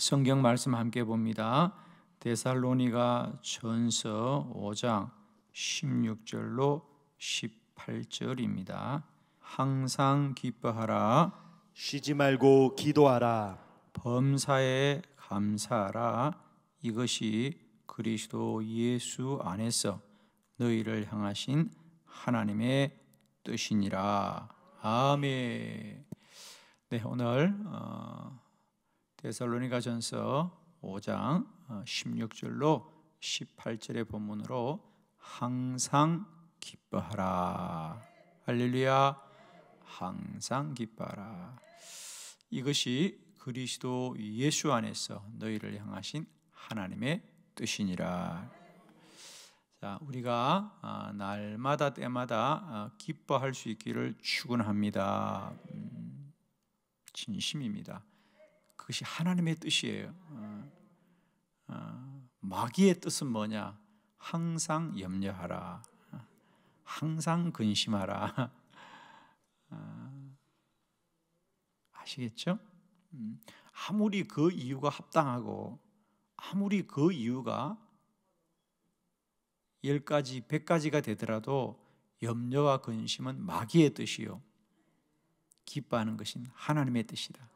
성경 말씀 함께 봅니다. 데살로니가 전서 5장 16절로 18절입니다. 항상 기뻐하라, 쉬지 말고 기도하라. 범사에 감사하라. 이것이 그리스도 예수 안에서 너희를 향하신 하나님의 뜻이니라. 아멘. 네, 오늘 데살로니가 전서 5장 16절로 18절의 본문으로 항상 기뻐하라. 할렐루야. 항상 기뻐하라. 이것이 그리스도 예수 안에서 너희를 향하신 하나님의 뜻이니라. 자, 우리가 날마다 때마다 기뻐할 수 있기를 축원합니다. 진심입니다. 그것이 하나님의 뜻이에요. 마귀의 뜻은 뭐냐? 항상 염려하라, 항상 근심하라. 아시겠죠? 아무리 그 이유가 합당하고 아무리 그 이유가 10가지, 100가지가 되더라도 염려와 근심은 마귀의 뜻이요, 기뻐하는 것은 하나님의 뜻이다.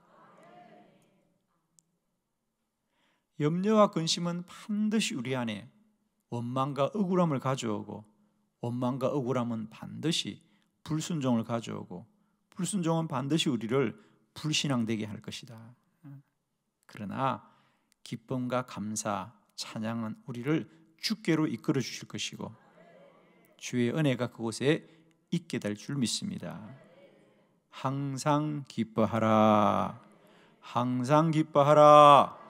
염려와 근심은 반드시 우리 안에 원망과 억울함을 가져오고, 원망과 억울함은 반드시 불순종을 가져오고, 불순종은 반드시 우리를 불신앙되게 할 것이다. 그러나 기쁨과 감사, 찬양은 우리를 주께로 이끌어 주실 것이고 주의 은혜가 그곳에 있게 될 줄 믿습니다. 항상 기뻐하라. 항상 기뻐하라.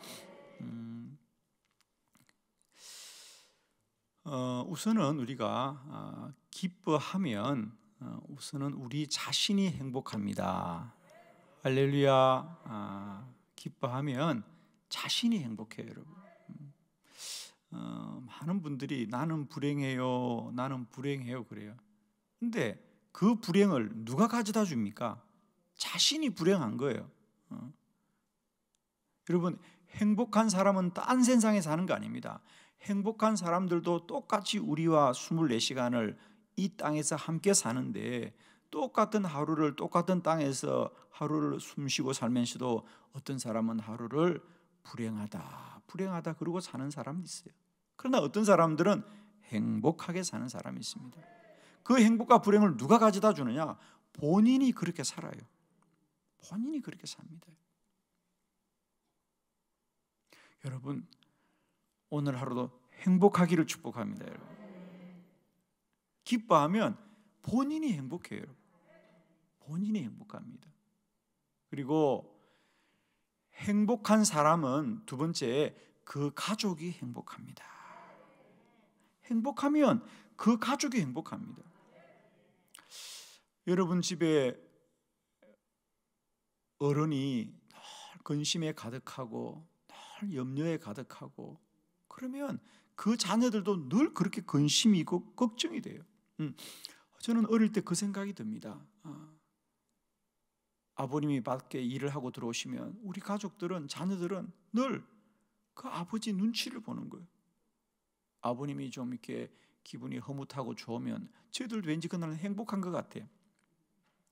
우선은 우리가 기뻐하면 우선은 우리 자신이 행복합니다. 할렐루야. 기뻐하면 자신이 행복해요, 여러분. 많은 분들이 나는 불행해요, 나는 불행해요 그래요. 근데 그 불행을 누가 가져다 줍니까? 자신이 불행한 거예요. 여러분, 행복한 사람은 딴 세상에 사는 거 아닙니다. 행복한 사람들도 똑같이 우리와 24시간을 이 땅에서 함께 사는데, 똑같은 하루를 똑같은 땅에서 하루를 숨쉬고 살면서도 어떤 사람은 하루를 불행하다 그러고 사는 사람이 있어요. 그러나 어떤 사람들은 행복하게 사는 사람이 있습니다. 그 행복과 불행을 누가 가져다 주느냐? 본인이 그렇게 살아요. 본인이 그렇게 삽니다. 여러분, 오늘 하루도 행복하기를 축복합니다. 여러분, 기뻐하면 본인이 행복해요. 여러분. 본인이 행복합니다. 그리고 행복한 사람은 두 번째, 그 가족이 행복합니다. 행복하면 그 가족이 행복합니다. 여러분 집에 어른이 늘 근심에 가득하고 늘 염려에 가득하고 그러면 그 자녀들도 늘 그렇게 근심이고 걱정이 돼요. 저는 어릴 때 그 생각이 듭니다. 아버님이 밖에 일을 하고 들어오시면 우리 가족들은, 자녀들은 늘 그 아버지 눈치를 보는 거예요. 아버님이 좀 이렇게 기분이 흐뭇하고 좋으면 저희들도 왠지 그날은 행복한 것 같아요.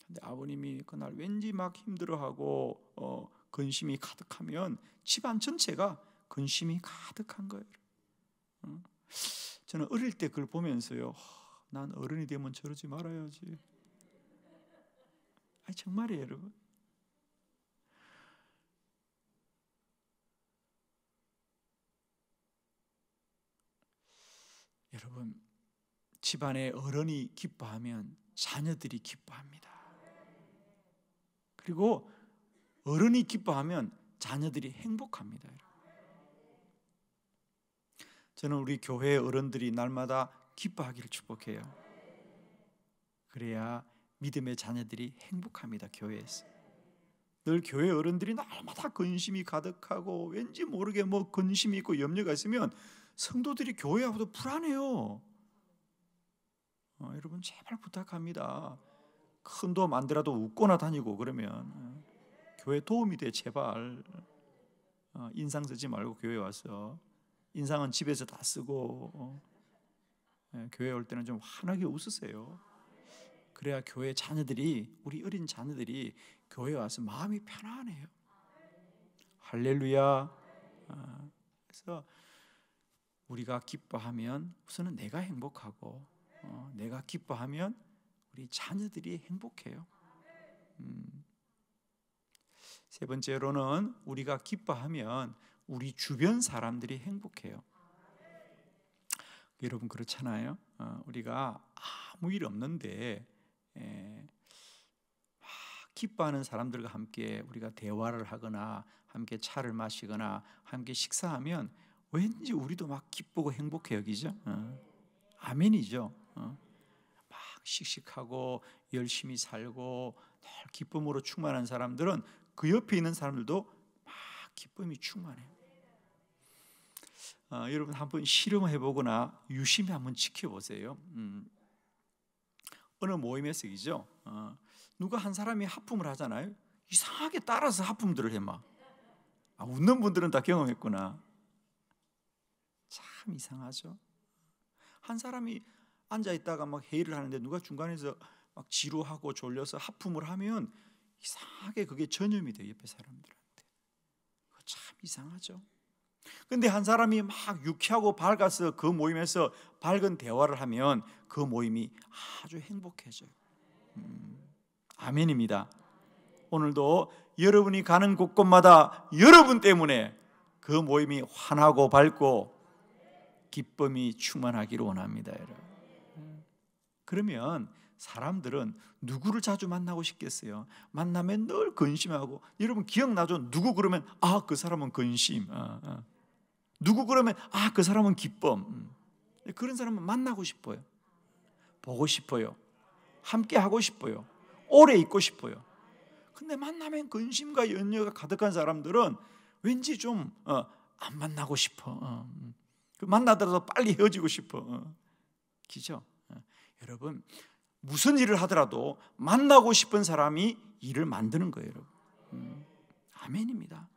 근데 아버님이 그날 왠지 막 힘들어하고 근심이 가득하면 집안 전체가 근심이 가득한 거예요. 저는 어릴 때 그걸 보면서요, 난 어른이 되면 저러지 말아야지. 아니, 정말이에요, 여러분. 여러분, 집안의 어른이 기뻐하면 자녀들이 기뻐합니다. 그리고 어른이 기뻐하면 자녀들이 행복합니다. 저는 우리 교회의 어른들이 날마다 기뻐하기를 축복해요. 그래야 믿음의 자녀들이 행복합니다. 교회에서 늘 교회 어른들이 날마다 근심이 가득하고 왠지 모르게 뭐 근심이 있고 염려가 있으면 성도들이 교회하고도 불안해요. 여러분 제발 부탁합니다. 큰 도움 안 되라도 웃거나 다니고 그러면 교회 도움이 돼. 제발. 인상 쓰지 말고 교회 와서, 인상은 집에서 다 쓰고 교회 올 때는 좀 환하게 웃으세요. 그래야 교회 자녀들이, 우리 어린 자녀들이 교회 와서 마음이 편안해요. 할렐루야. 그래서 우리가 기뻐하면 우선은 내가 행복하고, 내가 기뻐하면 우리 자녀들이 행복해요. 세 번째로는 우리가 기뻐하면 우리 주변 사람들이 행복해요. 여러분 그렇잖아요. 우리가 아무 일 없는데 기뻐하는 사람들과 함께 우리가 대화를 하거나 함께 차를 마시거나 함께 식사하면 왠지 우리도 막 기쁘고 행복해 여기죠. 아멘이죠. 막 씩씩하고 열심히 살고 늘 기쁨으로 충만한 사람들은 그 옆에 있는 사람들도 막 기쁨이 충만해요. 여러분 한번 실험해보거나 유심히 한번 지켜보세요. 어느 모임에서이죠. 누가 한 사람이 하품을 하잖아요. 이상하게 따라서 하품들을 해 막. 웃는 분들은 다 경험했구나. 참 이상하죠. 한 사람이 앉아 있다가 막 회의를 하는데 누가 중간에서 막 지루하고 졸려서 하품을 하면 이상하게 그게 전염이 돼요, 옆에 사람들한테. 참 이상하죠. 근데 한 사람이 막 유쾌하고 밝아서 그 모임에서 밝은 대화를 하면 그 모임이 아주 행복해져요. 아멘입니다. 오늘도 여러분이 가는 곳곳마다 여러분 때문에 그 모임이 환하고 밝고 기쁨이 충만하기를 원합니다, 여러분. 그러면 사람들은 누구를 자주 만나고 싶겠어요? 만나면 늘 근심하고, 여러분 기억나죠? 누구 그러면 그 사람은 근심, 누구 그러면 그 사람은 기쁨. 그런 사람은 만나고 싶어요. 보고 싶어요. 함께 하고 싶어요. 오래 있고 싶어요. 근데 만나면 근심과 염려가 가득한 사람들은 왠지 좀 안 만나고 싶어. 만나더라도 빨리 헤어지고 싶어. 그죠? 여러분 무슨 일을 하더라도 만나고 싶은 사람이 일을 만드는 거예요, 여러분. 아멘입니다.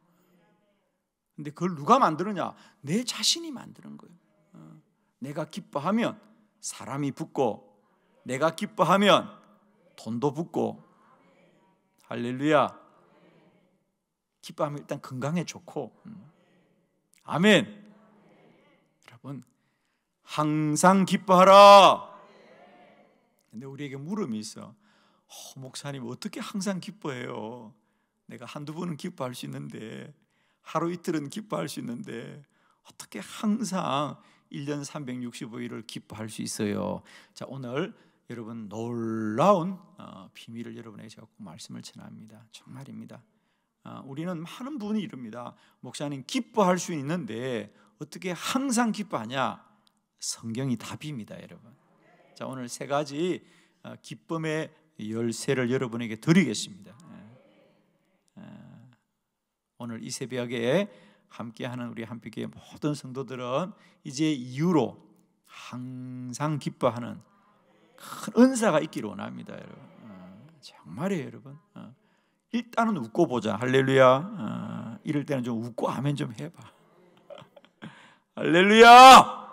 근데 그걸 누가 만드느냐? 내 자신이 만드는 거예요. 내가 기뻐하면 사람이 붙고, 내가 기뻐하면 돈도 붙고. 할렐루야. 기뻐하면 일단 건강에 좋고. 아멘. 여러분 항상 기뻐하라. 근데 우리에게 물음이 있어. 목사님 어떻게 항상 기뻐해요? 내가 한두 번은 기뻐할 수 있는데, 하루 이틀은 기뻐할 수 있는데 어떻게 항상 1년 365일을 기뻐할 수 있어요? 자, 오늘 여러분 놀라운 비밀을 여러분에게 제가 꼭 말씀을 전합니다. 정말입니다. 우리는 많은 분이 이릅니다. 목사님 기뻐할 수 있는데 어떻게 항상 기뻐하냐? 성경이 답입니다, 여러분. 자, 오늘 세 가지 기쁨의 열쇠를 여러분에게 드리겠습니다. 오늘 이 새벽에 함께하는 우리 한빛교회 모든 성도들은 이제 이후로 항상 기뻐하는 큰 은사가 있기를 원합니다, 여러분. 정말이에요, 여러분. 일단은 웃고 보자. 할렐루야. 이럴 때는 좀 웃고 아멘 좀 해봐. 할렐루야.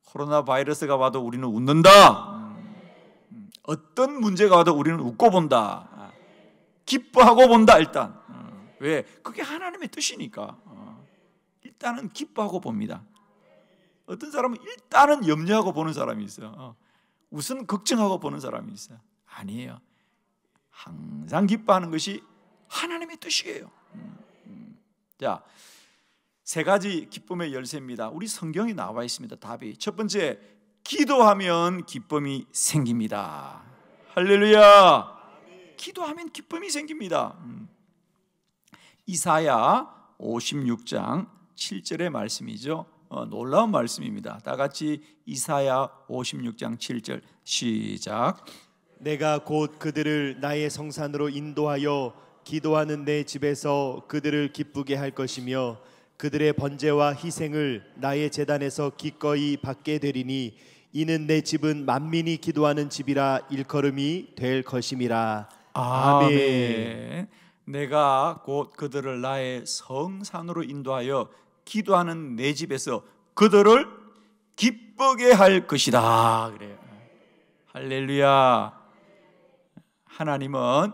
코로나 바이러스가 와도 우리는 웃는다. 어떤 문제가 와도 우리는 웃고 본다. 기뻐하고 본다. 일단 왜? 그게 하나님의 뜻이니까. 일단은 기뻐하고 봅니다. 어떤 사람은 일단은 염려하고 보는 사람이 있어요. 우선 걱정하고 보는 사람이 있어요. 아니에요. 항상 기뻐하는 것이 하나님의 뜻이에요. 자, 세 가지 기쁨의 열쇠입니다. 우리 성경에 나와 있습니다. 답이. 첫 번째, 기도하면 기쁨이 생깁니다. 할렐루야. 기도하면 기쁨이 생깁니다. 이사야 56장 7절의 말씀이죠. 놀라운 말씀입니다. 다 같이 이사야 56장 7절 시작. 내가 곧 그들을 나의 성산으로 인도하여 기도하는 내 집에서 그들을 기쁘게 할 것이며 그들의 번제와 희생을 나의 제단에서 기꺼이 받게 되리니 이는 내 집은 만민이 기도하는 집이라 일컬음이 될 것임이라. 아멘. 내가 곧 그들을 나의 성산으로 인도하여 기도하는 내 집에서 그들을 기쁘게 할 것이다. 그래요. 할렐루야. 하나님은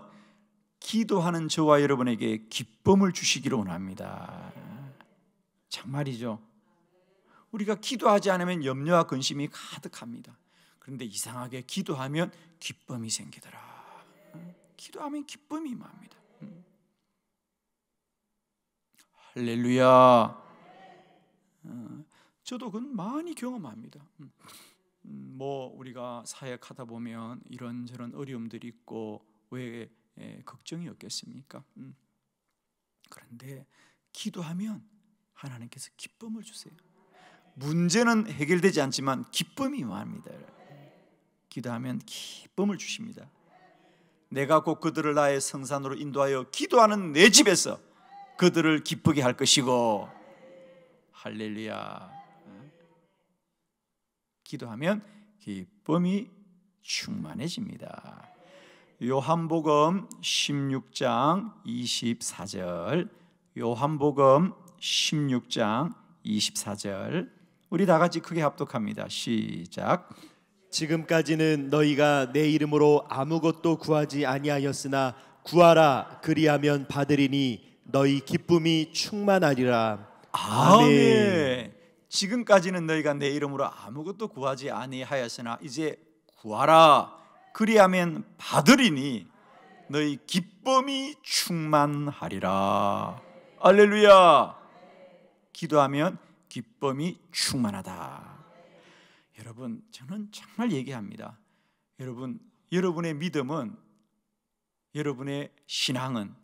기도하는 저와 여러분에게 기쁨을 주시기를 원합니다. 정말이죠. 우리가 기도하지 않으면 염려와 근심이 가득합니다. 그런데 이상하게 기도하면 기쁨이 생기더라. 기도하면 기쁨이 임합니다. 할렐루야. 저도 그건 많이 경험합니다. 뭐 우리가 사역하다 보면 이런저런 어려움들이 있고 왜 걱정이 없겠습니까? 그런데 기도하면 하나님께서 기쁨을 주세요. 문제는 해결되지 않지만 기쁨이 임합니다. 기도하면 기쁨을 주십니다. 내가 곧 그들을 나의 성산으로 인도하여 기도하는 내 집에서 그들을 기쁘게 할 것이고. 할렐루야. 기도하면 기쁨이 충만해집니다. 요한복음 16장 24절, 요한복음 16장 24절, 우리 다 같이 크게 합독합니다. 시작. 지금까지는 너희가 내 이름으로 아무것도 구하지 아니하였으나 구하라 그리하면 받으리니 너희 기쁨이 충만하리라. 아멘. 지금까지는 너희가 내 이름으로 아무것도 구하지 아니하였으나 이제 구하라 그리하면 받으리니 너희 기쁨이 충만하리라. 할렐루야. 기도하면 기쁨이 충만하다. 여러분, 저는 정말 얘기합니다. 여러분의 믿음은, 여러분의 신앙은,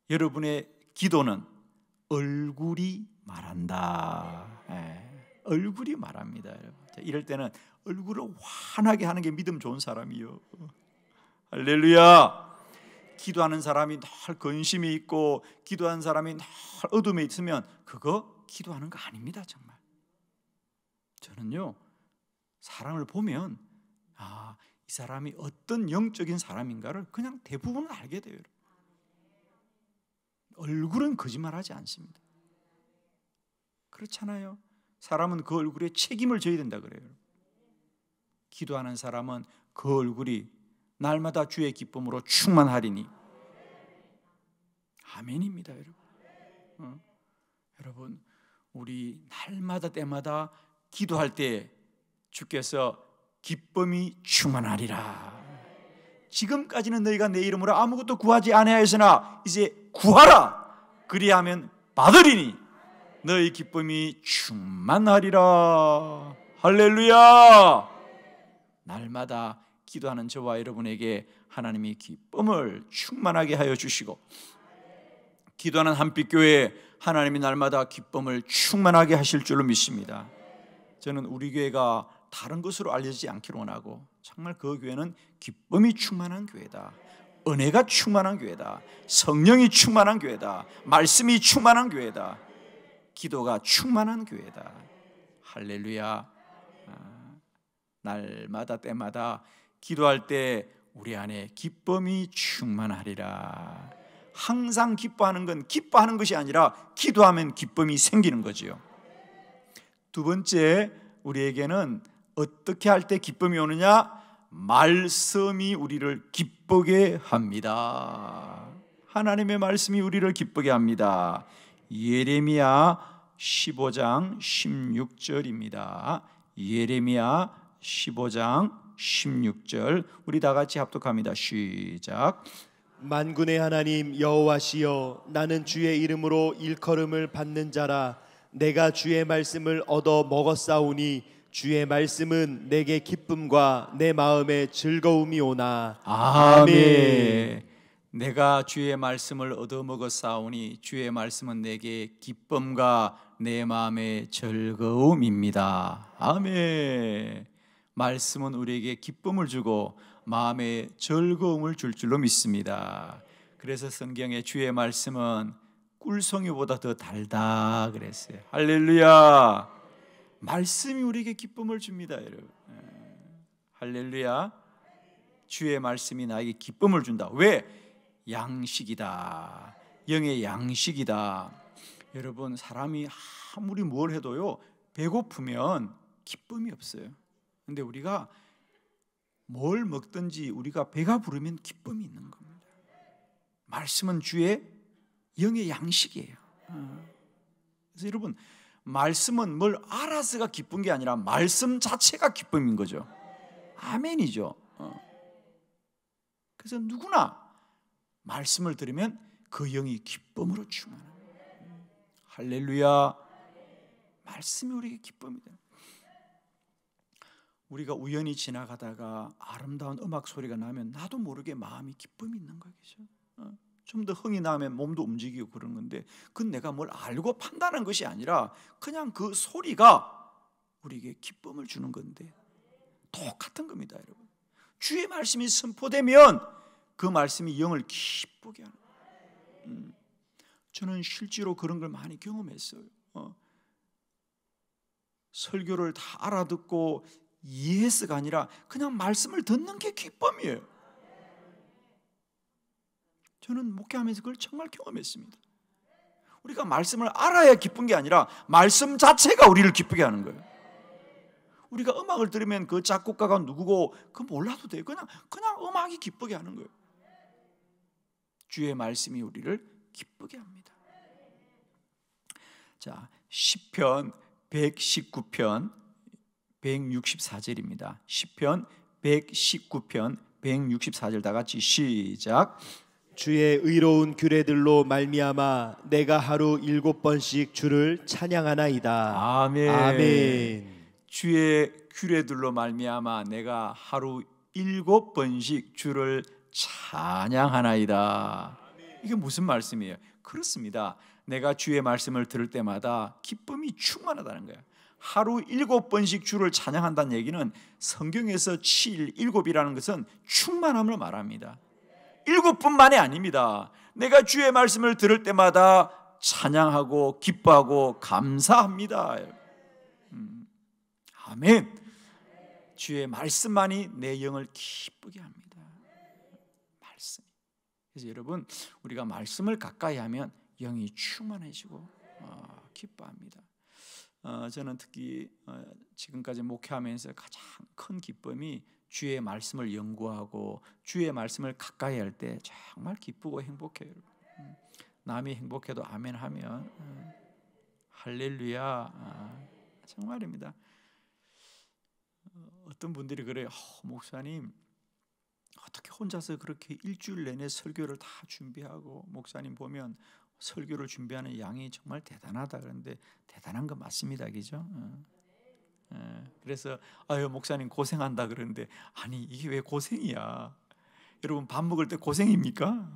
여러분의 기도는 얼굴이 말한다. 얼굴이 말합니다. 여러분. 이럴 때는 얼굴을 환하게 하는 게 믿음 좋은 사람이요. 할렐루야. 기도하는 사람이 늘 근심이 있고 기도하는 사람이 늘 어둠에 있으면 그거 기도하는 거 아닙니다. 정말. 저는요, 사람을 보면 이 사람이 어떤 영적인 사람인가를 그냥 대부분 알게 돼요. 얼굴은 거짓말하지 않습니다. 그렇잖아요. 사람은 그 얼굴에 책임을 져야 된다 그래요. 기도하는 사람은 그 얼굴이 날마다 주의 기쁨으로 충만하리니. 아멘입니다, 여러분. 여러분, 우리 날마다 때마다 기도할 때 주께서 기쁨이 충만하리라. 지금까지는 너희가 내 이름으로 아무것도 구하지 아니하였으나 이제 구하라 그리하면 받으리니 너희 기쁨이 충만하리라. 할렐루야. 날마다 기도하는 저와 여러분에게 하나님이 기쁨을 충만하게 하여 주시고, 기도하는 한빛교회 하나님이 날마다 기쁨을 충만하게 하실 줄로 믿습니다. 저는 우리 교회가 다른 것으로 알려지지 않기를 원하고, 정말 그 교회는 기쁨이 충만한 교회다, 은혜가 충만한 교회다, 성령이 충만한 교회다, 말씀이 충만한 교회다, 기도가 충만한 교회다. 할렐루야. 날마다 때마다 기도할 때 우리 안에 기쁨이 충만하리라. 항상 기뻐하는 건 기뻐하는 것이 아니라 기도하면 기쁨이 생기는 거지요. 두 번째, 우리에게는 어떻게 할 때 기쁨이 오느냐? 말씀이 우리를 기쁘게 합니다. 하나님의 말씀이 우리를 기쁘게 합니다. 예레미야 15장 16절입니다. 예레미야 15장 16절, 우리 다 같이 합독합니다. 시작. 만군의 하나님 여호와시여, 나는 주의 이름으로 일컬음을 받는 자라. 내가 주의 말씀을 얻어 먹었사오니 주의 말씀은 내게 기쁨과 내 마음에 즐거움이 오나. 아멘. 내가 주의 말씀을 얻어 먹었사오니 주의 말씀은 내게 기쁨과 내 마음의 즐거움입니다. 아멘. 말씀은 우리에게 기쁨을 주고 마음에 즐거움을 줄 줄로 믿습니다. 그래서 성경에 주의 말씀은 꿀송이보다 더 달다 그랬어요. 할렐루야. 말씀이 우리에게 기쁨을 줍니다, 여러분. 할렐루야. 주의 말씀이 나에게 기쁨을 준다. 왜? 양식이다. 영의 양식이다. 여러분, 사람이 아무리 뭘 해도요, 배고프면 기쁨이 없어요. 근데 우리가 뭘 먹든지 우리가 배가 부르면 기쁨이 있는 겁니다. 말씀은 주의 영의 양식이에요. 그래서 여러분, 말씀은 뭘 알아서가 기쁜 게 아니라 말씀 자체가 기쁨인 거죠. 아멘이죠. 그래서 누구나 말씀을 들으면 그 영이 기쁨으로 충만합니다. 할렐루야. 말씀이 우리에게 기쁨이다. 우리가 우연히 지나가다가 아름다운 음악 소리가 나면 나도 모르게 마음이 기쁨이 있는 거겠죠. 좀 더 흥이 나면 몸도 움직이고 그런 건데, 그건 내가 뭘 알고 판단한 것이 아니라 그냥 그 소리가 우리에게 기쁨을 주는 건데, 똑같은 겁니다, 여러분. 주의 말씀이 선포되면 그 말씀이 영을 기쁘게 하는 거예요. 저는 실제로 그런 걸 많이 경험했어요. 설교를 다 알아듣고 이해해서가 아니라 그냥 말씀을 듣는 게 기쁨이에요. 저는 목회하면서 그걸 정말 경험했습니다. 우리가 말씀을 알아야 기쁜 게 아니라 말씀 자체가 우리를 기쁘게 하는 거예요. 우리가 음악을 들으면 그 작곡가가 누구고 그거 몰라도 돼요. 그냥 음악이 기쁘게 하는 거예요. 주의 말씀이 우리를 기쁘게 합니다. 자, 시편 119편 164절입니다. 시편 119편 164절 다 같이 시작. 주의 의로운 규례들로 말미암아 내가 하루 7번씩 주를 찬양하나이다. 아멘. 아멘. 주의 규례들로 말미암아 내가 하루 7번씩 주를 찬양하나이다. 이게 무슨 말씀이에요? 그렇습니다. 내가 주의 말씀을 들을 때마다 기쁨이 충만하다는 거예요. 하루 7번씩 주를 찬양한다는 얘기는 성경에서 7, 7이라는 것은 충만함을 말합니다. 7분만이 아닙니다. 내가 주의 말씀을 들을 때마다 찬양하고 기뻐하고 감사합니다. 아멘. 주의 말씀만이 내 영을 기쁘게 합니다. 말씀. 그래서 여러분, 우리가 말씀을 가까이 하면 영이 충만해지고 기뻐합니다. 저는 특히 지금까지 목회하면서 가장 큰 기쁨이 주의 말씀을 연구하고 주의 말씀을 가까이 할 때 정말 기쁘고 행복해요. 남이 행복해도 아멘 하면 할렐루야. 정말입니다. 어떤 분들이 그래요. 목사님 어떻게 혼자서 그렇게 일주일 내내 설교를 다 준비하고, 목사님 보면 설교를 준비하는 양이 정말 대단하다. 그런데 대단한 건 맞습니다, 그죠? 그래서 아유 목사님 고생한다 그러는데, 아니 이게 왜 고생이야? 여러분, 밥 먹을 때 고생입니까?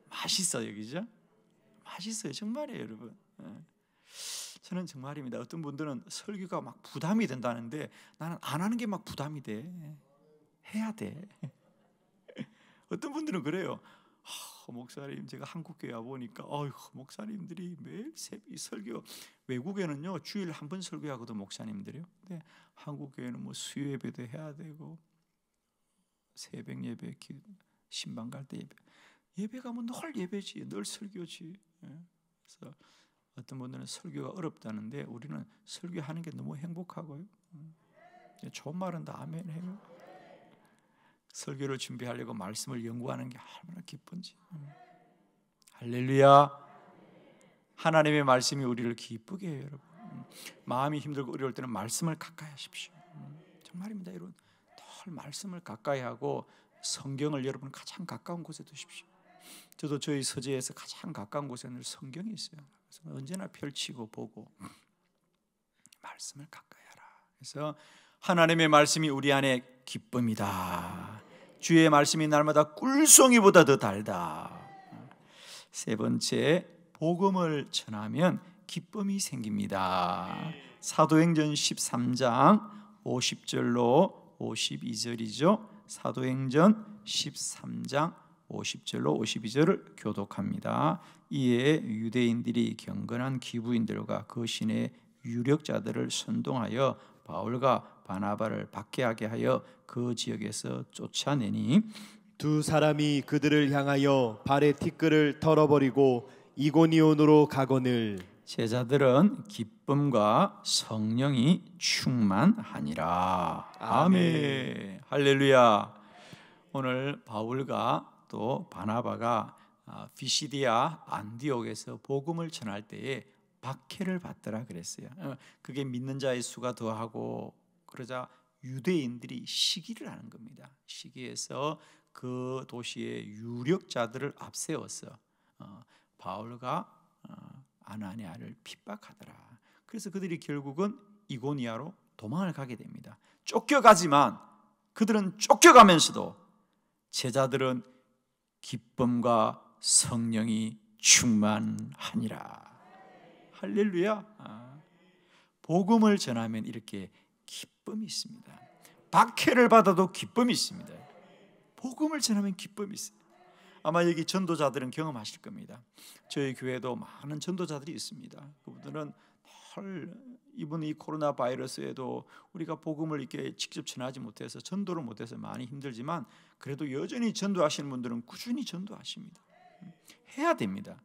맛있어요, 그죠? 맛있어요, 정말이에요, 여러분. 저는 정말입니다. 어떤 분들은 설교가 막 부담이 된다는데 나는 안 하는 게 막 부담이 돼. 해야 돼. 어떤 분들은 그래요. 목사님, 제가 한국교회 와보니까 목사님들이 매일 설교, 외국에는요 주일 한 번 설교하거든 목사님들이요. 근데 한국교회는 뭐 수요 예배도 해야 되고 새벽 예배, 신방 갈 때 예배가 뭐 늘 예배지, 늘 설교지. 그래서 어떤 분들은 설교가 어렵다는데 우리는 설교하는 게 너무 행복하고요. 좋은 말은 다 아멘 해요. 설교를 준비하려고 말씀을 연구하는 게 얼마나 기쁜지. 할렐루야. 하나님의 말씀이 우리를 기쁘게 해요, 여러분. 마음이 힘들고 어려울 때는 말씀을 가까이 하십시오. 정말입니다, 여러분. 늘 말씀을 가까이 하고 성경을 여러분 가장 가까운 곳에 두십시오. 저도 저희 서재에서 가장 가까운 곳에는 성경이 있어요. 그래서 언제나 펼치고 보고 말씀을 가까이 하라. 그래서 하나님의 말씀이 우리 안에 기쁨이다. 주의 말씀이 날마다 꿀송이보다 더 달다. 세 번째, 복음을 전하면 기쁨이 생깁니다. 사도행전 13장 50절로 52절이죠. 사도행전 13장 50절로 52절을 교독합니다. 이에 유대인들이 경건한 기부인들과 그 신의 유력자들을 선동하여 바울과 바나바를 박해하게 하여 그 지역에서 쫓아내니 두 사람이 그들을 향하여 발의 티끌을 털어버리고 이고니온으로 가거늘 제자들은 기쁨과 성령이 충만하니라. 아멘. 할렐루야. 오늘 바울과 또 바나바가 피시디아 안디옥에서 복음을 전할 때에 박해를 받더라 그랬어요. 그게 믿는 자의 수가 더하고 그러자 유대인들이 시기를 하는 겁니다. 시기에서 그 도시의 유력자들을 앞세워서 바울과 아나니아를 핍박하더라. 그래서 그들이 결국은 이고니아로 도망을 가게 됩니다. 쫓겨가지만 그들은 쫓겨가면서도 제자들은 기쁨과 성령이 충만하니라. 할렐루야. 복음을 전하면 이렇게 기쁨이 있습니다. 박해를 받아도 기쁨이 있습니다. 복음을 전하면 기쁨이 있어요. 아마 여기 전도자들은 경험하실 겁니다. 저희 교회도 많은 전도자들이 있습니다. 그분들은 늘 이번 이 코로나 바이러스에도 우리가 복음을 이렇게 직접 전하지 못해서 전도를 못해서 많이 힘들지만 그래도 여전히 전도하시는 분들은 꾸준히 전도하십니다. 해야 됩니다.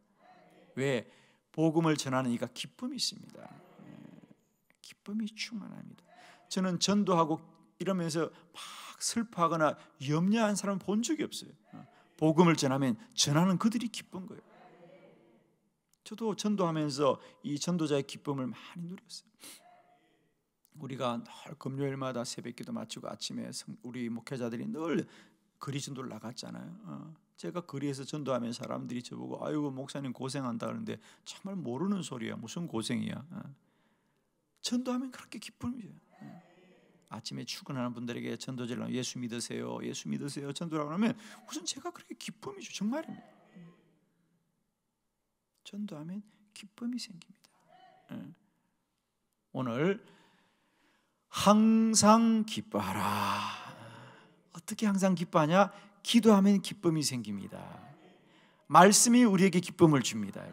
왜? 복음을 전하는 이가 기쁨이 있습니다. 기쁨이 충만합니다. 저는 전도하고 이러면서 막 슬퍼하거나 염려한 사람 본 적이 없어요. 복음을 전하면 전하는 그들이 기쁜 거예요. 저도 전도하면서 이 전도자의 기쁨을 많이 누렸어요. 우리가 늘 금요일마다 새벽기도 마치고 아침에 우리 목회자들이 늘 거리 전도를 나갔잖아요. 제가 거리에서 전도하면 사람들이 저보고 아이고 목사님 고생한다 그러는데 정말 모르는 소리야. 무슨 고생이야. 전도하면 그렇게 기쁨이에요. 아침에 출근하는 분들에게 전도제를 하면 예수 믿으세요, 예수 믿으세요 전도라고 하면 우선 제가 그렇게 기쁨이죠. 정말입니다. 전도하면 기쁨이 생깁니다. 오늘 항상 기뻐하라. 어떻게 항상 기뻐하냐? 기도하면 기쁨이 생깁니다. 말씀이 우리에게 기쁨을 줍니다.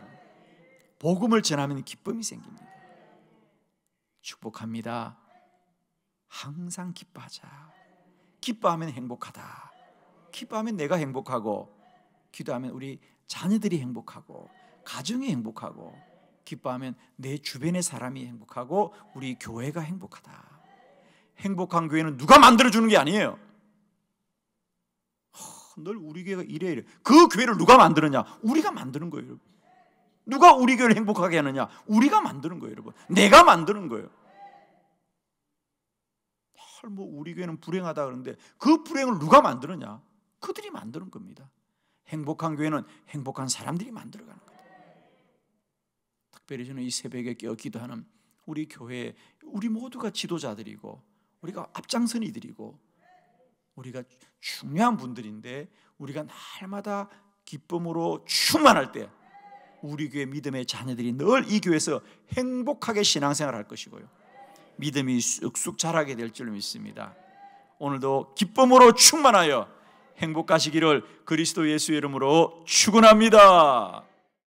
복음을 전하면 기쁨이 생깁니다. 축복합니다. 항상 기뻐하자. 기뻐하면 행복하다. 기뻐하면 내가 행복하고, 기도하면 우리 자녀들이 행복하고, 가정이 행복하고, 기뻐하면 내 주변의 사람이 행복하고 우리 교회가 행복하다. 행복한 교회는 누가 만들어주는 게 아니에요. 늘 우리 교회가 이래. 그 교회를 누가 만들었냐? 우리가 만드는 거예요, 여러분. 누가 우리 교회를 행복하게 하느냐? 우리가 만드는 거예요, 여러분. 내가 만드는 거예요. 뭐 우리 교회는 불행하다 그러는데 그 불행을 누가 만드느냐? 그들이 만드는 겁니다. 행복한 교회는 행복한 사람들이 만들어가는 거다. 특별히 저는 이 새벽에 깨어 기도하는 우리 교회, 우리 모두가 지도자들이고 우리가 앞장선 이들이고 우리가 중요한 분들인데 우리가 날마다 기쁨으로 충만할 때 우리 교회 믿음의 자녀들이 늘 이 교회에서 행복하게 신앙생활을 할 것이고요, 믿음이 쑥쑥 자라게 될 줄 믿습니다. 오늘도 기쁨으로 충만하여 행복하시기를 그리스도 예수의 이름으로 축원합니다.